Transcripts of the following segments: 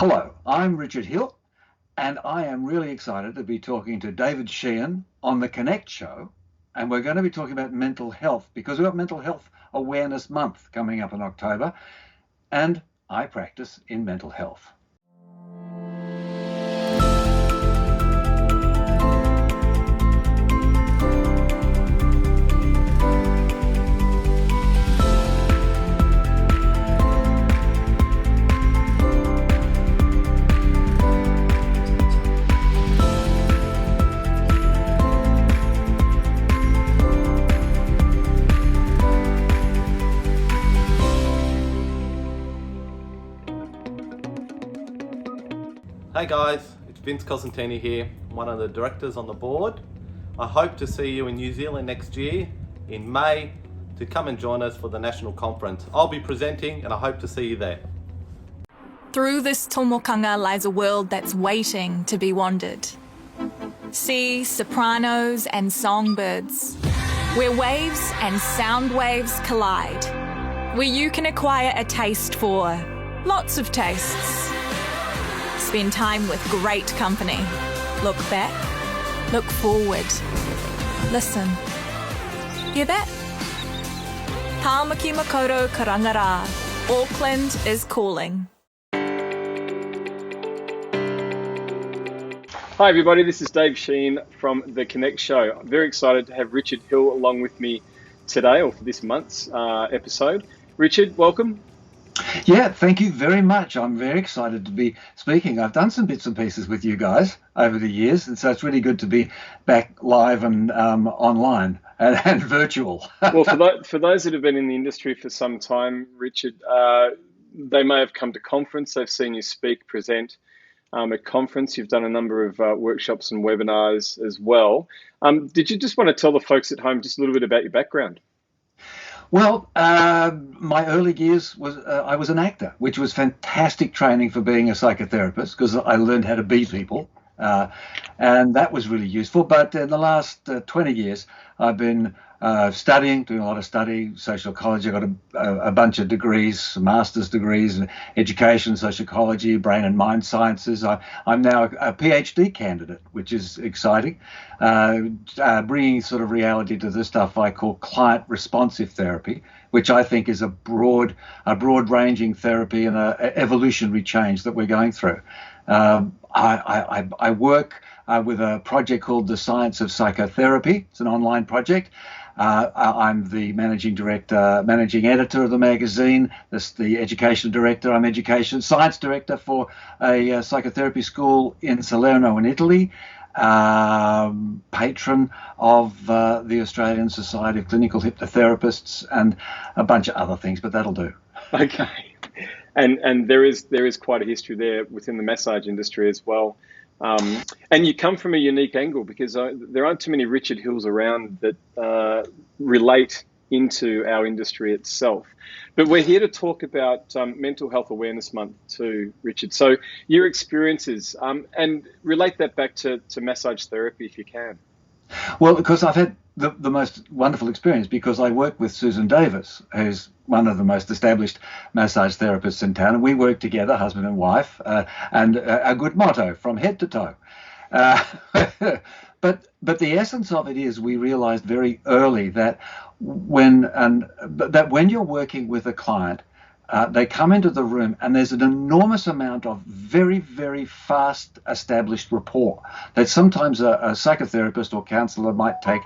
Hello, I'm Richard Hill, and I am really excited to be talking to David Sheehan on the Connect show. And we're going to be talking about mental health because we've got Mental Health Awareness Month coming up in October, and I practice in mental health. Hey guys, it's Vince Cosentini here, one of the directors on the board. I hope to see you in New Zealand next year in May to come and join us for the national conference. I'll be presenting and I hope to see you there. Through this tomokanga lies a world that's waiting to be wandered. See sopranos and songbirds, where waves and sound waves collide, where you can acquire a taste for lots of tastes. Spend time with great company. Look back, look forward, listen. Hear that? Tāmaki Makoto Karangara, Auckland is calling. Hi everybody, this is Dave Sheehan from The Connect Show. I'm very excited to have Richard Hill along with me today, or for this month's episode. Richard, welcome. Yeah, thank you very much. I'm very excited to be speaking. I've done some bits and pieces with you guys over the years, and so it's really good to be back live and online and virtual. Well, for those that have been in the industry for some time, Richard, they may have come to conference. They've seen you speak, present at conference. You've done a number of workshops and webinars as well. Did you just want to tell the folks at home just a little bit about your background? Well, my early years was I was an actor, which was fantastic training for being a psychotherapist because I learned how to be people, and that was really useful. But in the last 20 years, I've been studying, doing a lot of study, social psychology. I got a bunch of degrees, master's degrees in education, sociology, brain and mind sciences. I'm now a PhD candidate, which is exciting, bringing sort of reality to the stuff I call client responsive therapy, which I think is a broad-ranging therapy and a evolutionary change that we're going through. I work with a project called The Science of Psychotherapy. It's an online project. I'm the managing editor of the magazine. The education director. I'm education science director for a psychotherapy school in Salerno in Italy. Patron of the Australian Society of Clinical Hypnotherapists and a bunch of other things, but that'll do. Okay. And there is quite a history there within the massage industry as well. And you come from a unique angle because there aren't too many Richard Hills around that relate into our industry itself. But we're here to talk about Mental Health Awareness Month too, Richard. So your experiences and relate that back to massage therapy if you can. Well, because I've had the most wonderful experience because I work with Susan Davis, who's one of the most established massage therapists in town, and we work together, husband and wife, and a good motto, from head to toe. But the essence of it is we realized very early that when you're working with a client, they come into the room and there's an enormous amount of very, very fast established rapport that sometimes a psychotherapist or counselor might take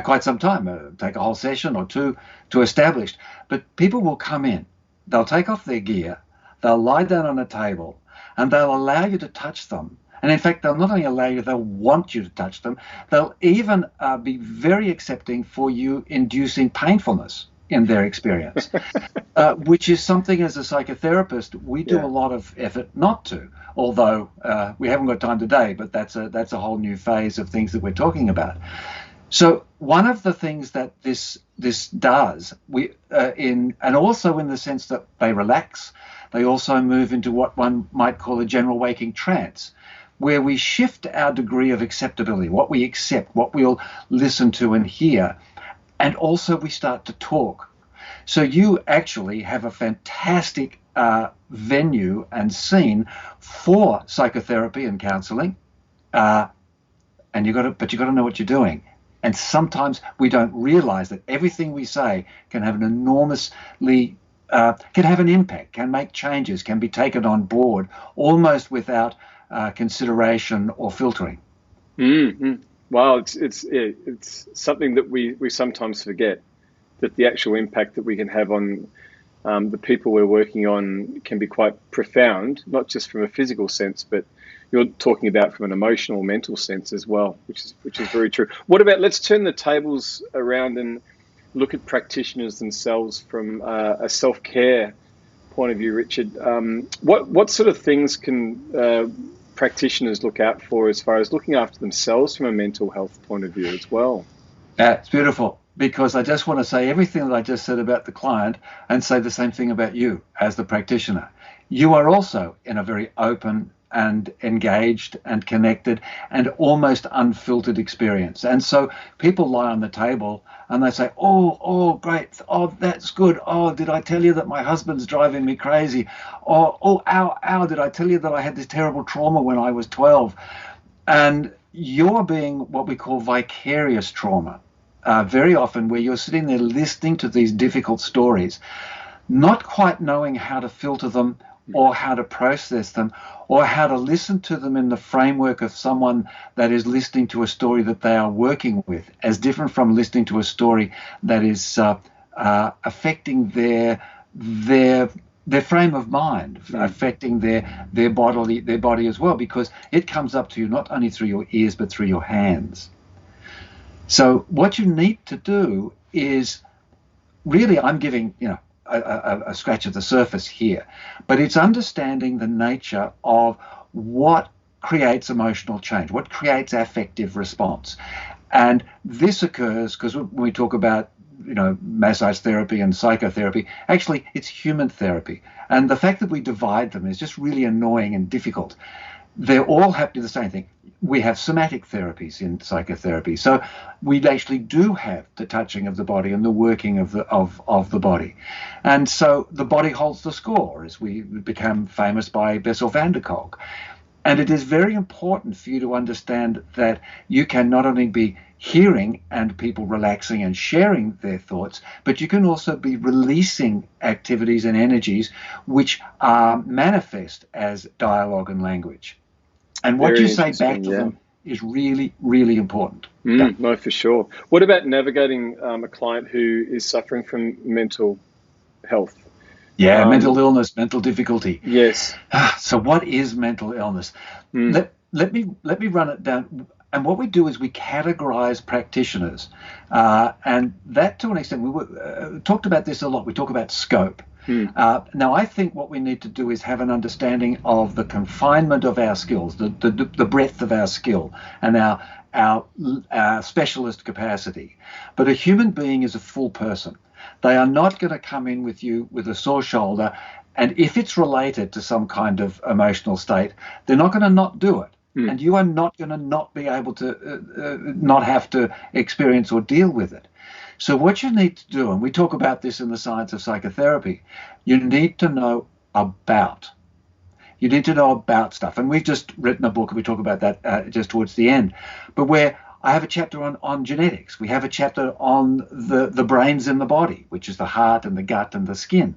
quite some time, take a whole session or two to establish. But people will come in, they'll take off their gear, they'll lie down on a table and they'll allow you to touch them. And in fact, they'll not only allow you, they'll want you to touch them. They'll even be very accepting for you inducing painfulness in their experience, which is something as a psychotherapist we do a lot of effort not to, although we haven't got time today, but that's a whole new phase of things that we're talking about. So one of the things that this does, and also in the sense that they relax, they also move into what one might call a general waking trance, where we shift our degree of acceptability, what we accept, what we'll listen to and hear, and also we start to talk. So you actually have a fantastic venue and scene for psychotherapy and counseling, and you got to know what you're doing. And sometimes we don't realize that everything we say can have an enormously can have an impact, can make changes, can be taken on board almost without consideration or filtering. Mm-hmm. Wow, it's something that we sometimes forget, that the actual impact that we can have on the people we're working on can be quite profound, not just from a physical sense, but you're talking about from an emotional, mental sense as well, which is very true. What about, let's turn the tables around and look at practitioners themselves from a self-care point of view, Richard. What sort of things can practitioners look out for as far as looking after themselves from a mental health point of view as well? It's beautiful, because I just want to say everything that I just said about the client and say the same thing about you as the practitioner. You are also in a very open and engaged and connected and almost unfiltered experience. And so people lie on the table and they say, oh, great. Oh, that's good. Oh, did I tell you that my husband's driving me crazy? Oh, ow, did I tell you that I had this terrible trauma when I was 12? And you're being what we call vicarious trauma, very often, where you're sitting there listening to these difficult stories, not quite knowing how to filter them or how to process them or how to listen to them in the framework of someone that is listening to a story that they are working with, as different from listening to a story that is affecting their frame of mind, affecting their body as well, because it comes up to you not only through your ears but through your hands. So what you need to do is, really, I'm giving a scratch of the surface here, but it's understanding the nature of what creates emotional change, what creates affective response. And this occurs because when we talk about massage therapy and psychotherapy, actually it's human therapy. And the fact that we divide them is just really annoying and difficult. They're all happening the same thing. We have somatic therapies in psychotherapy, so we actually do have the touching of the body and the working of the body, and so the body holds the score, as we become famous by Bessel van der Kolk. And it is very important for you to understand that you can not only be hearing and people relaxing and sharing their thoughts, but you can also be releasing activities and energies which are manifest as dialogue and language. And what you say back to them is really, really important. No, for sure. What about navigating a client who is suffering from mental health? Yeah, mental illness, mental difficulty. Yes. So what is mental illness? Let me run it down. And what we do is we categorize practitioners. And that, to an extent, we talked about this a lot. We talk about scope. Now, I think what we need to do is have an understanding of the confinement of our skills, the breadth of our skill, and our specialist capacity. But a human being is a full person. They are not going to come in with you with a sore shoulder, and if it's related to some kind of emotional state, they're not going to not do it. And you are not going to not be able to not have to experience or deal with it. So what you need to do, and we talk about this in the science of psychotherapy, you need to know about. You need to know about stuff. And we've just written a book, and we talk about that just towards the end. But where I have a chapter on genetics. We have a chapter on the brains in the body, which is the heart and the gut and the skin.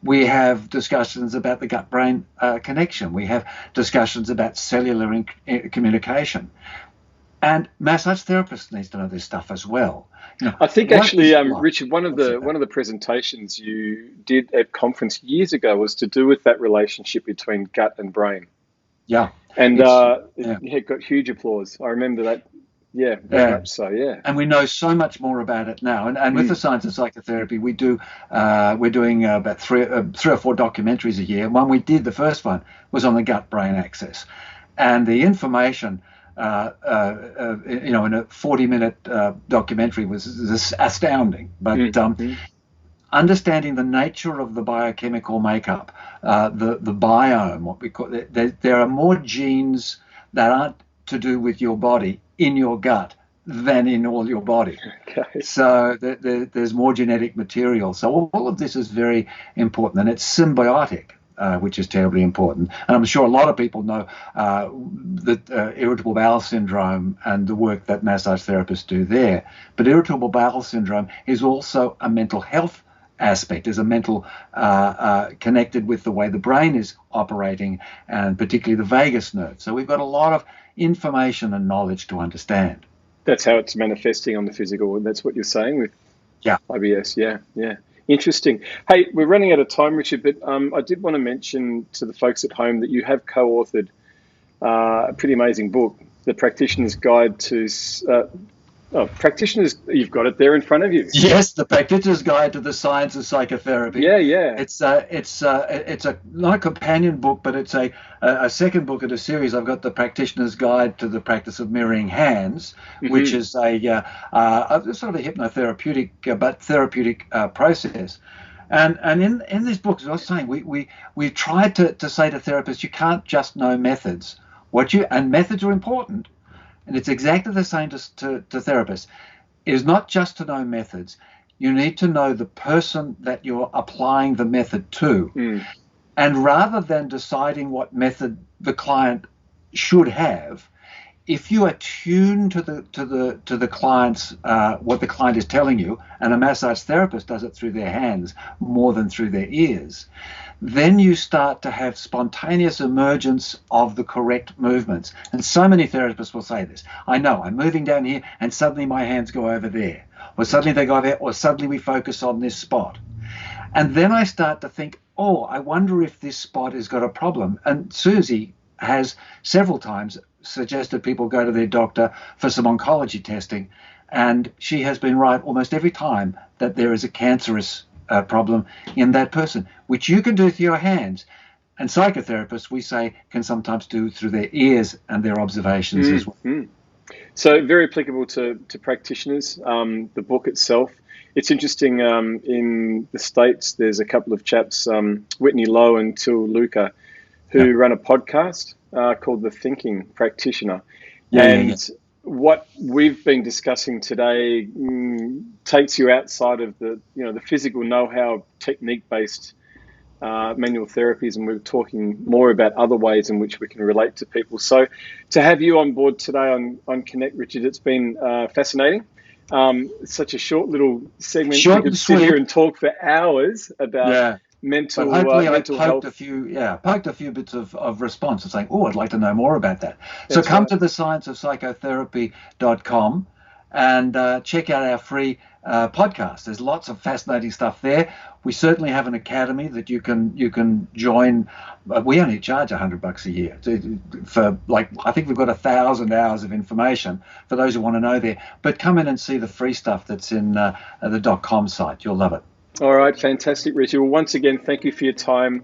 We have discussions about the gut-brain connection. We have discussions about cellular communication. And massage therapists need to know this stuff as well. I think actually, Richard, one of the presentations you did at conference years ago was to do with that relationship between gut and brain. Yeah. And it got huge applause. I remember that. Yeah, very much so, yeah. And we know so much more about it now. And with the science of psychotherapy, we're doing about three or four documentaries a year. One we did, the first one, was on the gut-brain axis. And the information, in a 40-minute documentary was astounding. But understanding the nature of the biochemical makeup, the biome, what we call it, there are more genes that aren't to do with your body in your gut than in all your body. Okay. So there's more genetic material. So all of this is very important, and it's symbiotic, which is terribly important. And I'm sure a lot of people know that irritable bowel syndrome and the work that massage therapists do there. But irritable bowel syndrome is also a mental health aspect, is a mental connected with the way the brain is operating, and particularly the vagus nerve. So we've got a lot of information and knowledge to understand. That's how it's manifesting on the physical. That's what you're saying with IBS. Yeah. Interesting. Hey, we're running out of time, Richard, but I did want to mention to the folks at home that you have co-authored a pretty amazing book, The Practitioner's Guide to... practitioners, you've got it there in front of you. Yes, The Practitioner's Guide to the Science of Psychotherapy. Yeah. It's not a companion book, but it's a second book in a series. I've got The Practitioner's Guide to the Practice of Mirroring Hands, which is a sort of a hypnotherapeutic but therapeutic process. And in this book, as I was saying, we tried to say to therapists, you can't just know methods. And methods are important. And it's exactly the same to therapists. It is not just to know methods. You need to know the person that you're applying the method to. And rather than deciding what method the client should have, if you attune to the client's what the client is telling you, and a massage therapist does it through their hands more than through their ears, then you start to have spontaneous emergence of the correct movements. And so many therapists will say this. I know, I'm moving down here and suddenly my hands go over there, or suddenly they go there, or suddenly we focus on this spot. And then I start to think, oh, I wonder if this spot has got a problem. And Susie has several times suggested people go to their doctor for some oncology testing. And she has been right almost every time that there is a cancerous problem in that person, which you can do with your hands. And psychotherapists, we say, can sometimes do through their ears and their observations as well. So very applicable to practitioners. The book itself, it's interesting. In the States, there's a couple of chaps, Whitney Lowe and Till Luca, who run a podcast called The Thinking Practitioner. What we've been discussing today takes you outside of the physical know-how, technique-based manual therapies, and we're talking more about other ways in which we can relate to people. So to have you on board today on Connect, Richard, it's been fascinating. Such a short little segment. Short you could and sit sweet. Here and talk for hours about mental health. Poked a few bits of response and saying, oh, I'd like to know more about that. So come to the scienceofpsychotherapy.com and check out our free podcast. There's lots of fascinating stuff there. We certainly have an academy that you can join. We only charge $100 a year for, like, I think we've got 1,000 hours of information for those who want to know there. But come in and see the free stuff that's in the .com site. You'll love it. All right, fantastic, Richard. Well, once again, thank you for your time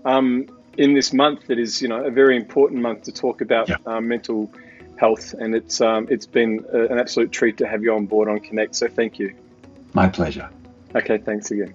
in this month that is, a very important month to talk about mental health, and it's been an absolute treat to have you on board on Connect. So thank you. My pleasure. Okay, thanks again.